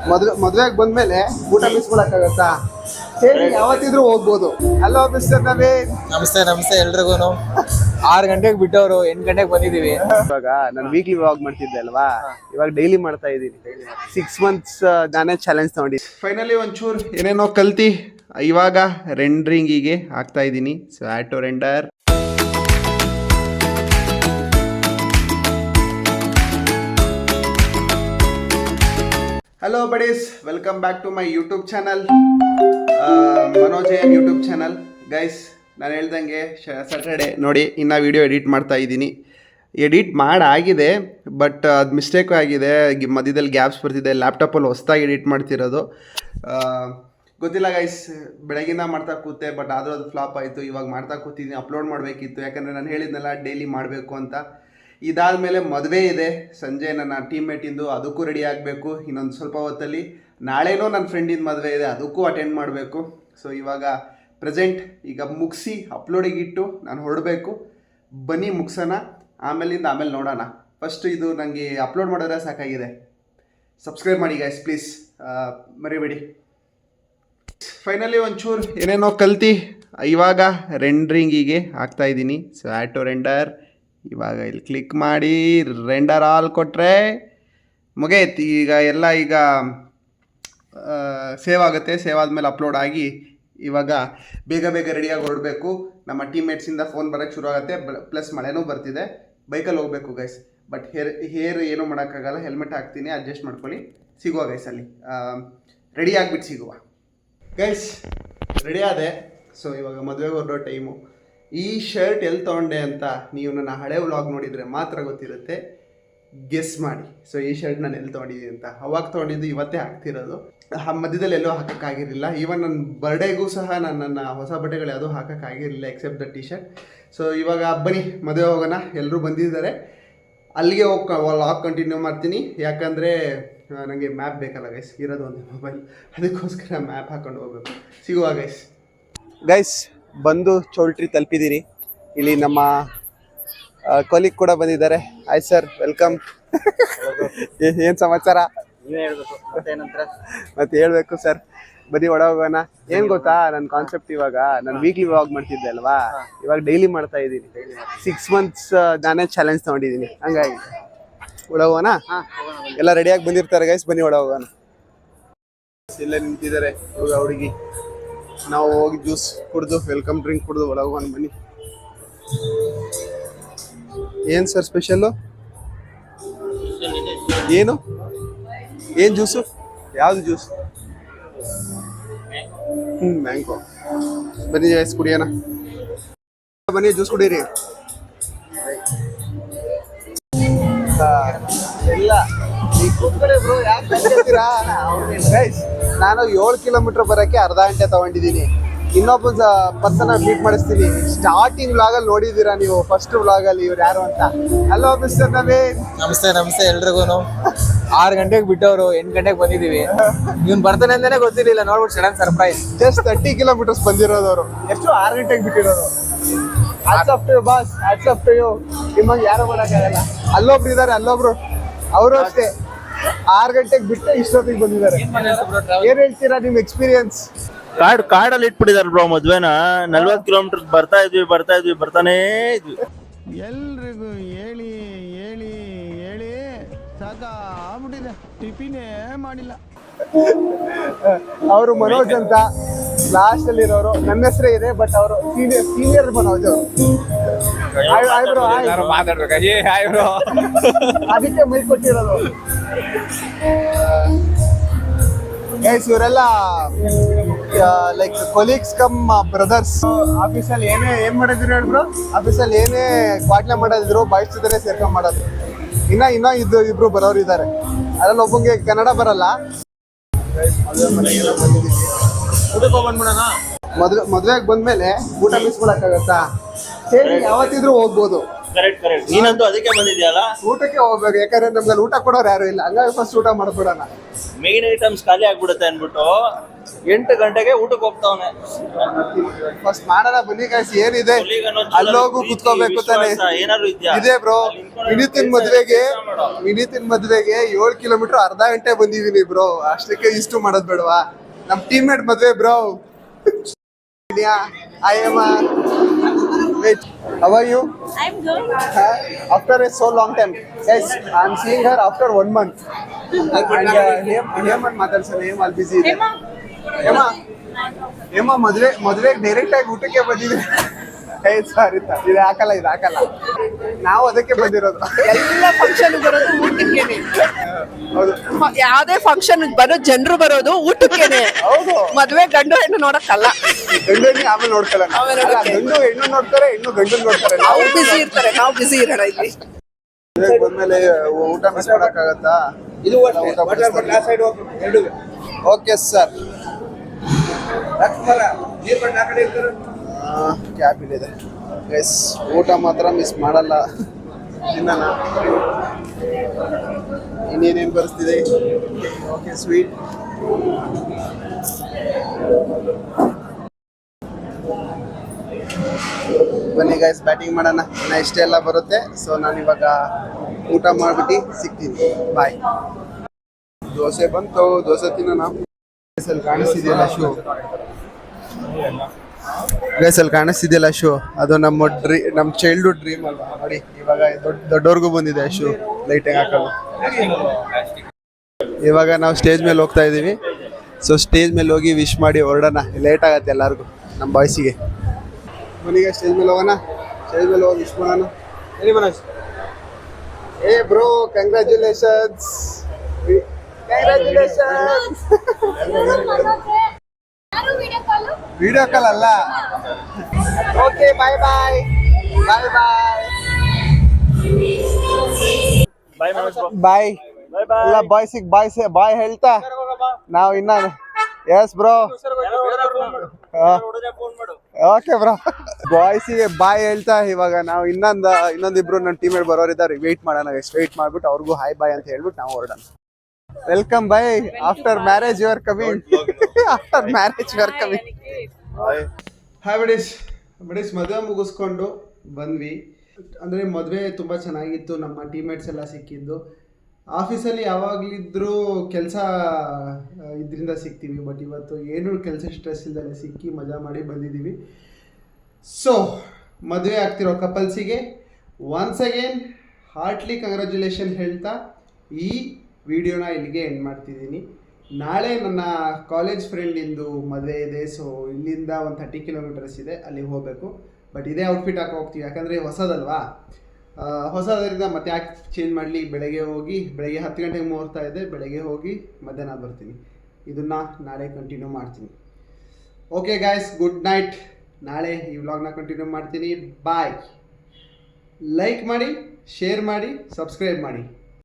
ಮದುವೆಗೆ ಬಂದ್ಮೇಲೆ ಊಟ ಮಿಸ್ಕೊಳಕ್ಕಾಗತ್ತಾ? ಹೇಳಿ, ಯಾವತ್ತಿದ್ರು ಹೋಗ್ಬೋದು. Hello mister Naveen. ನಮಸ್ತೆ ನಮಸ್ತೆ ಎಲ್ರಿಗೂ. 6 ಗಂಟೆಗೆ ಬಿಟ್ಟವರು 8 ಗಂಟೆಗೆ ಬಂದಿದ್ದೀವಿ. ಇವಾಗ ನಾನು ವೀಕ್ಲಿ ವ್ಲಾಗ್ ಮಾಡ್ತಿದ್ದೆ ಅಲ್ವಾ, ಇವಾಗ ಡೈಲಿ ಮಾಡ್ತಾ ಇದ್ದೀನಿ. 6 months ನಾನೇ ಚಾಲೆಂಜ್ ತಗೊಂಡಿದ್ದೆ. ಫೈನಲಿ ಒಂಚೂರು ಏನೇನೋ ಕಲ್ತಿ ಇವಾಗ ರೆಂಡ್ರಿಂಗಿಗೆ ಹಾಕ್ತಾ ಇದ್ದೀನಿ. So add to render. Hello buddies, welcome back to my YouTube channel, Manoj YouTube channel. Guys, ನಾನು ಹೇಳ್ದಂಗೆ ಸ್ಯಾಟರ್ಡೆ ನೋಡಿ ಇನ್ನು ವೀಡಿಯೋ ಎಡಿಟ್ ಮಾಡ್ತಾ ಇದ್ದೀನಿ. ಎಡಿಟ್ ಮಾಡಾಗಿದೆ, ಬಟ್ ಅದು ಮಿಸ್ಟೇಕು ಆಗಿದೆ. ಮಧ್ಯದಲ್ಲಿ ಗ್ಯಾಪ್ಸ್ ಬರ್ತಿದೆ. ಲ್ಯಾಪ್ಟಾಪಲ್ಲಿ ಹೊಸ್ದಾಗಿ ಎಡಿಟ್ ಮಾಡ್ತಿರೋದು. ಗೊತ್ತಿಲ್ಲ ಗೈಸ್, ಬೆಳಗಿಂದ ಮಾಡ್ತಾ ಕೂತೆ, ಬಟ್ ಆದರೂ ಅದು ಫ್ಲಾಪ್ ಆಯಿತು. ಇವಾಗ ಮಾಡ್ತಾ ಕೂತಿದ್ದೀನಿ. ಅಪ್ಲೋಡ್ ಮಾಡಬೇಕಿತ್ತು, ಯಾಕಂದರೆ ನಾನು ಹೇಳಿದ್ನಲ್ಲ ಡೈಲಿ ಮಾಡಬೇಕು ಅಂತ. ಇದಾದಮೇಲೆ ಮದುವೆ ಇದೆ ಸಂಜೆ, ನನ್ನ ಟೀಮ್ಮೇಟಿಂದು, ಅದಕ್ಕೂ ರೆಡಿ ಆಗಬೇಕು ಇನ್ನೊಂದು ಸ್ವಲ್ಪ ಹೊತ್ತಲ್ಲಿ. ನಾಳೆನೂ ನನ್ನ ಫ್ರೆಂಡಿನ ಮದುವೆ ಇದೆ, ಅದಕ್ಕೂ ಅಟೆಂಡ್ ಮಾಡಬೇಕು. ಸೊ ಇವಾಗ ಪ್ರೆಸೆಂಟ್ ಈಗ ಮುಗಿಸಿ ಅಪ್ಲೋಡಿಗಿಟ್ಟು ನಾನು ಹೊರಡಬೇಕು. ಬನ್ನಿ ಮುಗಿಸೋಣ, ಆಮೇಲೆ ನೋಡೋಣ. ಫಸ್ಟ್ ಇದು ನನಗೆ ಅಪ್ಲೋಡ್ ಮಾಡಿದ್ರೆ ಸಾಕಾಗಿದೆ. ಸಬ್ಸ್ಕ್ರೈಬ್ ಮಾಡಿ ಗೈಸ್ ಪ್ಲೀಸ್, ಮರಿಬೇಡಿ. ಫೈನಲಿ ಒಂಚೂರು ಏನೇನೋ ಕಲ್ತಿ ಇವಾಗ ರೆಂಡ್ರಿಂಗಿಗೆ ಹಾಕ್ತಾ ಇದ್ದೀನಿ. So add to render. ಇವಾಗ ಇಲ್ಲಿ ಕ್ಲಿಕ್ ಮಾಡಿ ರೆಂಡರ್ ಆಲ್ ಕೊಟ್ಟರೆ ಮುಗಿಯೈತಿ. ಈಗ ಸೇವ್ ಆಗುತ್ತೆ. ಸೇವ್ ಆದಮೇಲೆ ಅಪ್ಲೋಡ್ ಆಗಿ ಇವಾಗ ಬೇಗ ರೆಡಿಯಾಗಿ ಹೊರಡಬೇಕು. ನಮ್ಮ ಟೀಮ್ಮೇಟ್ಸಿಂದ ಫೋನ್ ಬರೋಕ್ಕೆ ಶುರು ಆಗುತ್ತೆ. ಪ್ಲಸ್ ಮಳೆನೂ ಬರ್ತಿದೆ. ಬೈಕಲ್ಲಿ ಹೋಗಬೇಕು ಗೈಸ್. ಬಟ್ ಹೇರ್ ಏನೂ ಮಾಡೋಕ್ಕಾಗಲ್ಲ. ಹೆಲ್ಮೆಟ್ ಹಾಕ್ತೀನಿ, ಅಡ್ಜಸ್ಟ್ ಮಾಡ್ಕೊಳ್ಳಿ. ಸಿಗುವ ಗೈಸ್ ಅಲ್ಲಿ, ರೆಡಿ ಆಗಿಬಿಟ್ಟು ಸಿಗುವ ಗೈಸ್. ರೆಡಿ ಆದೆ. ಸೊ ಇವಾಗ ಮದುವೆಗೆ ಹೊರಡೋ ಟೈಮು. ಈ ಶರ್ಟ್ ಎಲ್ಲಿ ತೊಗೊಂಡೆ ಅಂತ ನೀವು ನನ್ನ ಹಳೆ ವ್ಲಾಗ್ ನೋಡಿದರೆ ಮಾತ್ರ ಗೊತ್ತಿರುತ್ತೆ. ಗೆಸ್ ಮಾಡಿ. ಸೊ ಈ ಶರ್ಟ್ ನಾನು ಎಲ್ಲಿ ತೊಗೊಂಡಿದ್ದೀನಿ ಅಂತ. ಅವಾಗ ತೊಗೊಂಡಿದ್ದು, ಇವತ್ತೇ ಹಾಕ್ತಿರೋದು. ಮಧ್ಯದಲ್ಲಿ ಎಲ್ಲೂ ಹಾಕೋಕ್ಕಾಗಿರಲಿಲ್ಲ. ಈವನ್ ನನ್ನ ಬರ್ಡೇಗೂ ಸಹ ನನ್ನ ಹೊಸ ಬಟ್ಟೆಗಳು ಯಾವುದೂ ಹಾಕೋಕ್ಕಾಗಿರಲಿಲ್ಲ except the T shirt. So ಇವಾಗ ಬನ್ನಿ ಮದುವೆ ಹೋಗೋಣ. ಎಲ್ಲರೂ ಬಂದಿದ್ದಾರೆ. ಅಲ್ಲಿಗೆ ಹೋಗಿ ವ್ಲಾಗ್ ಕಂಟಿನ್ಯೂ ಮಾಡ್ತೀನಿ. ಯಾಕಂದರೆ ನನಗೆ ಮ್ಯಾಪ್ ಬೇಕಲ್ಲ ಗೈಸ್, ಇರೋದು ಒಂದು ಮೊಬೈಲ್, ಅದಕ್ಕೋಸ್ಕರ ಮ್ಯಾಪ್ ಹಾಕ್ಕೊಂಡು ಹೋಗ್ಬೇಕು. ಸಿಗುವ ಗೈಸ್. ಬಂದು ಚೌಲ್ಟ್ರಿ ತಲುಪಿದ್ದೀನಿ. ಇಲ್ಲಿ ನಮ್ಮ ಕೊಲೀಗ್ ಕೂಡ ಬಂದಿದ್ದಾರೆ. Hi sir, welcome. ಏನು ಸಮಾಚಾರ? ಮತ್ತೆ ಹೇಳ್ಬೇಕು ಸರ್. ಬನ್ನಿ ಒಳ ಹೋಗೋಣ. ಏನು ಗೊತ್ತಾ, ನನ್ನ ಕಾನ್ಸೆಪ್ಟ್ ಇವಾಗ ನಾನು ವೀಕ್ಲಿ ವ್ಲಾಗ್ ಮಾಡ್ತಿದ್ದೆ ಅಲ್ವಾ, ಇವಾಗ ಡೈಲಿ ಮಾಡ್ತಾ ಇದ್ದೀನಿ. 6 months ನಾನೇ ಚಾಲೆಂಜ್ ತಗೊಂಡಿದ್ದೀನಿ. ಹಂಗಾಗಿ ಒಳ ಹೋಗೋಣ. ಎಲ್ಲ ರೆಡಿಯಾಗಿ ಬಂದಿರ್ತಾರೆ ಗೈಸ್, ಬನ್ನಿ ಒಳ ಹೋಗೋಣ. ಇಲ್ಲೇ ನಿಂತಿದ್ದಾರೆ ಹುಡುಗಿ. ನಾವು ಹೋಗಿ ಜ್ಯೂಸ್ ಕುಡಿದು ವೆಲ್ಕಮ್ ಡ್ರಿಂಕ್ ಕುಡಿದು ಒಳಗೆ ಹೋಗೋಣ ಬನ್ನಿ. ಏನು ಸರ್ ಸ್ಪೆಷಲ್ಲು? ಏನು ಜ್ಯೂಸು? ಯಾವುದು ಜ್ಯೂಸ್? ಮ್ಯಾಂಗೋ. ಬನ್ನಿ ಗೈಸ್ ಕುಡಿಯೋಣ. ಬನ್ನಿ ಜ್ಯೂಸ್ ಕುಡೀರಿ. ಇಲ್ಲ ನಾನು 7 ಕಿಲೋಮೀಟರ್ ಬರೋಕ್ಕೆ ಅರ್ಧ ಗಂಟೆ ತಗೊಂಡಿದ್ದೀನಿ. ಇನ್ನೊಬ್ಬ ಪರ್ಸನ್ ಮೀಟ್ ಮಾಡಿಸ್ತೀನಿ. ಸ್ಟಾರ್ಟಿಂಗ್ ವ್ಲಾಗಲ್ಲಿ ನೋಡಿದ್ದೀರಾ ನೀವು, ಫಸ್ಟ್ ವ್ಲಾಗಲ್ಲಿ ಇವ್ರು ಯಾರು ಅಂತ. Hello mister Naveen. ನಮಸ್ತೆ ಎಲ್ರಿಗೂ. 6 ಗಂಟೆಗೆ ಬಿಟ್ಟವರು 8 ಗಂಟೆಗೆ ಬಂದಿದ್ದೀವಿ. ಇವ್ನು ಬರ್ತಾನೆ ಅಂತಾನೆ ಗೊತ್ತಿರಲಿಲ್ಲ. ನೋಡ್ಬಿಟ್ಟು ಸಡನ್ ಸರ್ಪ್ರೈಸ್. ಜಸ್ಟ್ 30 kilometers ಬಂದಿರೋದವರು. ಎಷ್ಟು 6 ಗಂಟೆಗೆ ಬಿಟ್ಟಿರೋದು. Hats off to you boss, hats off to you. ನಿಮಗೆ ಯಾರು ಮಾಡೋಕ್ಕಾಗಲ್ಲ. ಅಲ್ಲೊಬ್ರು ಇದ್ದಾರೆ, ಅವರು ಅಷ್ಟೇ 6 ಗಂಟೆಗೆ ಬಿಟ್ಟು ಇಷ್ಟೊತ್ತಿಗೆ ಬಂದಿದ್ದಾರೆ. ಏನ್ ಹೇಳ್ತೀರಾ ನಿಮ್ಮ ಎಕ್ಸ್ಪೀರಿಯನ್ಸ್? ಕಾಡಲ್ಲಿ ಇಟ್ಬಿಟ್ಟಿದ್ದಾರೆ ಬ್ರೋ ಮದ್ವೆನ. 40 kilometers ಬರ್ತಾ ಇದ್ವಿ ಬರ್ತಾನೇ ಇದ್ವಿ. ಎಲ್ರಿಗೂ ಹೇಳಿ ಸಾಕಾಗ್ಬಿಟ್ಟಿದೆ. ಟಿಫಿನೇ ಮಾಡಿಲ್ಲ. ಅವರು ಮನೋಜ್ ಅಂತ ಲಾಸ್ಟ್ ಅಲ್ಲಿ ಇರೋರು. ನನ್ನ ಹೆಸರೇ ಇದೆ, ಬಟ್ ಅವರು ಸೀನಿಯರ್ ಮನೋಜ್ ಅವರು. ಅದಕ್ಕೆ ಮೈ ಕೊಟ್ಟಿರೋದು ಗೈಸ್. ಇವರೆಲ್ಲ ಲೈಕ್ ಕೊಲೀಗ್ಸ್ ಕಮ್ ಬ್ರದರ್ಸ್. ಆಫೀಸಲ್ಲಿ ಏನ್ ಮಾಡಿದ್ರು ಹೇಳಿದ್ರು, ಆಫೀಸಲ್ಲಿ ಏನೇ ಕ್ವಾಟ್ಲೆ ಮಾಡೋದಿದ್ರು ಬಾಯ್ಸ್ ಜೊತೆ ಸೇರ್ಕೊಂಡ್ ಮಾಡೋದು. ಇನ್ನ ಇಬ್ರು ಬರೋರು ಇದ್ದಾರೆ. ಅದ್ರಲ್ಲಿ ಒಬ್ಬಂಗೆ ಕನ್ನಡ ಬರಲ್ಲ. ಮದುವೆಗೆ ಬಂದ್ಮೇಲೆ ಊಟ ಮಿಸ್ಕೊಳಕ್ಕಾಗತ್ತಾ? ಹೇಳಿ, ಯಾವತ್ತಿದ್ರು ಹೋಗ್ಬೋದು. ಕರೆಕ್ಟ್ ನೀನಂತೂ ಅದಕ್ಕೆ ಬಂದಿದ್ಯಲ್ಲ. ಊಟಕ್ಕೆ ಹೋಗ್ಬೇಕು, ಯಾಕಂದ್ರೆ ನಮ್ಗೆ ಊಟ ಕೊಡೋರು ಯಾರು ಇಲ್ಲ, ಹಂಗಾಗಿ ಫಸ್ಟ್ ಊಟ ಮಾಡ್ಬಿಡೋಣ. ಮೇನ್ ಐಟಮ್ಸ್ ಖಾಲಿ ಆಗ್ಬಿಡುತ್ತೆ ಅನ್ಬಿಟ್ಟು 8 ಗಂಟೆಗೆ ಊಟಕ್ಕೆ ಹೋಗ್ತಾವನೆ. ಫಸ್ಟ್ ಮಾಡೋಣ ಬನ್ನಿ ಗಾಯ್ಸ್. ಏನಿದೆ ಅಲ್ಲೋಗು ಕುತ್ಕೋಬೇಕು ತಾನೆ. ಏನಾದ್ರು ಇದ್ಯಾ? ಇದೆ ಬ್ರೋ, ವಿನೀತಿನ್ ಮದ್ವೆಗೆ 7 ಕಿಲೋಮೀಟರ್ ಅರ್ಧ ಗಂಟೆ ಬಂದಿದೀನಿ ಬ್ರೋ. ಅಷ್ಟಕ್ಕೆ ಇಷ್ಟು ಮಾಡೋದ್ ಬೇಡವಾ? ನಮ್ ಟೀಮ್ಮೇಟ್ ಮದ್ವೆ bro. I am wait. How are you? I'm good. After a so long time. Yes, I'm seeing her after 1 month. And Hema ಮಾತಾಡ್ಸೋಣ. Hema ಅಲ್ಲಿ busy ಇದೆ. Hema ಮದ್ವೆಗೆ ಡೈರೆಕ್ಟ್ ಆಗಿ ಊಟಕ್ಕೆ ಬಂದಿದೆ. ಸಾರಿ ಇದು ಹಾಕಲ್ಲ. ನಾವು ಅದಕ್ಕೆ ಬಂದಿರೋದು. ಎಲ್ಲ ಫಂಕ್ಷನ್ ಬರೋದು ಊಟಕ್ಕೇನೆ. ಹೌದು, ಯಾವ್ದೇ ಫಂಕ್ಷನ್ ಬರೋ ಜನರು ಬರೋದು ಊಟಕ್ಕೇನೆ. ಹೌದು. ಮದ್ವೆ ಗಂಡು ಹೆಣ್ಣು ನೋಡಕ್ಕಲ್ಲ. ಗಂಡು ಹೆಣ್ಣು ಆಮೇಲೆ ನೋಡ್ಕೊಳ್ಳೋಣ. ಗಂಡು ಹೆಣ್ಣು ನೋಡ್ತಾರೆ, ಹೆಣ್ಣು ಗಂಡು ನೋಡ್ತಾರೆ. ನಾವು ಬಿಸಿ ಇರ್ತಾರೆ, ನಾವು ಬಿಸಿ ಇರೋಣ ಇಲ್ಲಿ. ಮದ್ವೆಗೆ ಬಂದ್ಮೇಲೆ ಊಟ ಮಿಸ್ ಮಾಡಕ್ಕಾಗತ್ತಾ? Okay sir. ಕ್ಯಾಬ್ ಇಲ್ಲಿದೆ ಎಸ್. ಊಟ ಮಾತ್ರ ಮಿಸ್ ಮಾಡಲ್ಲ, ತಿನ್ನೋಣ. ಇನ್ನೇನೇನು ಬರೆಸ್ತಿದೆ? Okay, sweet. ಬನ್ನಿ ಗೈಸ್, ಬ್ಯಾಟಿಂಗ್ ಮಾಡೋಣ. ಇನ್ನು ಇಷ್ಟೆಲ್ಲ ಬರುತ್ತೆ. ಸೊ ನಾನು ಇವಾಗ ಊಟ ಮಾಡ್ಬಿಟ್ಟು ಸಿಗ್ತೀನಿ. ಬಾಯ್. ದೋಸೆ ಬಂತು, ದೋಸೆ ತಿನ್ನೋಣ. ಅಲ್ಲಿ ಕಾಣಿಸ್ತಿದೆಯಲ್ಲ ಶೂ, ಗೈಸಲ್ಲಿ ಕಾಣಿಸ್ತಿದೆಯಲ್ಲ ಶೂ, ಅದು ನಮ್ಮ ಚೈಲ್ಡ್ಹುಡ್ ಡ್ರೀಮ್ ಅಲ್ವಾ ನೋಡಿ. ಇವಾಗ ದೊಡ್ಡವ್ರಿಗೂ ಬಂದಿದೆ ಶೂ, ಲೈಟಿಂಗ್ ಹಾಕೋದು. ಇವಾಗ ನಾವು ಸ್ಟೇಜ್ ಮೇಲೆ ಹೋಗ್ತಾ ಇದ್ದೀವಿ. ಸೊ ಸ್ಟೇಜ್ ಮೇಲೆ ಹೋಗಿ ವಿಶ್ ಮಾಡಿ ಹೊರಡೋಣ. ಲೇಟ್ ಆಗತ್ತೆ ಎಲ್ಲರಿಗೂ, ನಮ್ಮ ಬಾಯ್ಸಿಗೆ. ಮನೆಗೆ ಸ್ಟೇಜ್ ಮೇಲೆ ಹೋಗೋಣ. ಸ್ಟೇಜ್ ಮೇಲೆ ಹೋಗಿ ವಿಶ್ ಮಾಡೋಣ. ಎನಿ ಮನೋಜ್? ಏ ಬ್ರೋ, ಕಂಗ್ರ್ಯಾಚುಲೇಷನ್ಸ್. ವಿಡಿಯೋ ಕಾಲ್ ಅಲ್ಲ. ಓಕೆ, ಬಾಯ್. ಬಾಯ್ ಎಲ್ಲ ಬಾಯ್ಸಿಗೆ ಬಾಯ್ ಹೇಳ್ತಾ ನಾವು ಇನ್ನ. Yes bro, okay bro. ಬಾಯ್ಸಿಗೆ ಬಾಯ್ ಹೇಳ್ತಾ ಇವಾಗ ನಾವು ಇನ್ನೊಂದಿಬ್ರು ನನ್ನ ಟೀಮೇಟ್ ಬರೋರಿದ್ದಾರೆ. ವೆಯ್ಟ್ ಮಾಡೋಣ, ವೆಯ್ಟ್ ಮಾಡ್ಬಿಟ್ಟು ಅವ್ರಿಗೂ ಹಾಯ್ ಬಾಯ್ ಅಂತ ಹೇಳ್ಬಿಟ್ಟು ನಾವು ಹೊರಡೋಣ. Welcome bye. After marriage you are coming. Hi buddies. ಮದುವೆ ಮುಗಿಸ್ಕೊಂಡು ಬಂದ್ವಿ. ಅಂದರೆ ಮದುವೆ ತುಂಬ ಚೆನ್ನಾಗಿತ್ತು. ನಮ್ಮ ಟೀಮ್ಮೇಟ್ಸ್ ಎಲ್ಲ ಸಿಕ್ಕಿದ್ದು. ಆಫೀಸಲ್ಲಿ ಯಾವಾಗಲಿದ್ರೂ ಕೆಲಸ ಇದರಿಂದ ಸಿಗ್ತೀವಿ, ಬಟ್ ಇವತ್ತು ಏನೂ ಕೆಲಸ ಸ್ಟ್ರೆಸ್ ಇಲ್ಲದೆ ಸಿಕ್ಕಿ ಮಜಾ ಮಾಡಿ ಬಂದಿದ್ದೀವಿ. ಸೊ ಮದುವೆ ಆಗ್ತಿರೋ ಕಪಲ್ಸಿಗೆ ಒನ್ಸ್ ಅಗೇನ್ ಹಾರ್ಟ್ಲಿ ಕಂಗ್ರ್ಯಾಚುಲೇಷನ್ ಹೇಳ್ತಾ ಈ ವಿಡಿಯೋನ ಇಲ್ಲಿಗೆ ಎಂಡ್ ಮಾಡ್ತಿದ್ದೀನಿ. ನಾಳೆ ನನ್ನ ಕಾಲೇಜ್ ಫ್ರೆಂಡಿಂದು ಮದುವೆ ಇದೆ. ಸೊ ಇಲ್ಲಿಂದ ಒಂದು 30 ಕಿಲೋಮೀಟರ್ಸ್ ಇದೆ, ಅಲ್ಲಿಗೆ ಹೋಗಬೇಕು. ಬಟ್ ಇದೇ ಔಟ್ಫಿಟ್ ಹಾಕಿ ಹೋಗ್ತೀವಿ, ಯಾಕಂದರೆ ಹೊಸದಲ್ವಾ. ಹೊಸದರಿಂದ ಮತ್ತೆ ಯಾಕೆ ಚೇಂಜ್ ಮಾಡಲಿ. ಬೆಳಗ್ಗೆ 10 ಗಂಟೆಗೆ ಮುಹೂರ್ತ ಇದೆ. ಬೆಳಗ್ಗೆ ಹೋಗಿ ಮಧ್ಯಾಹ್ನ ಬರ್ತೀನಿ. ಇದನ್ನು ನಾಳೆ ಕಂಟಿನ್ಯೂ ಮಾಡ್ತೀನಿ. Okay guys, good night. ನಾಳೆ ಈ ವ್ಲಾಗ್ನ ಕಂಟಿನ್ಯೂ ಮಾಡ್ತೀನಿ. ಬಾಯ್. ಲೈಕ್ ಮಾಡಿ, ಶೇರ್ ಮಾಡಿ, ಸಬ್ಸ್ಕ್ರೈಬ್ ಮಾಡಿ.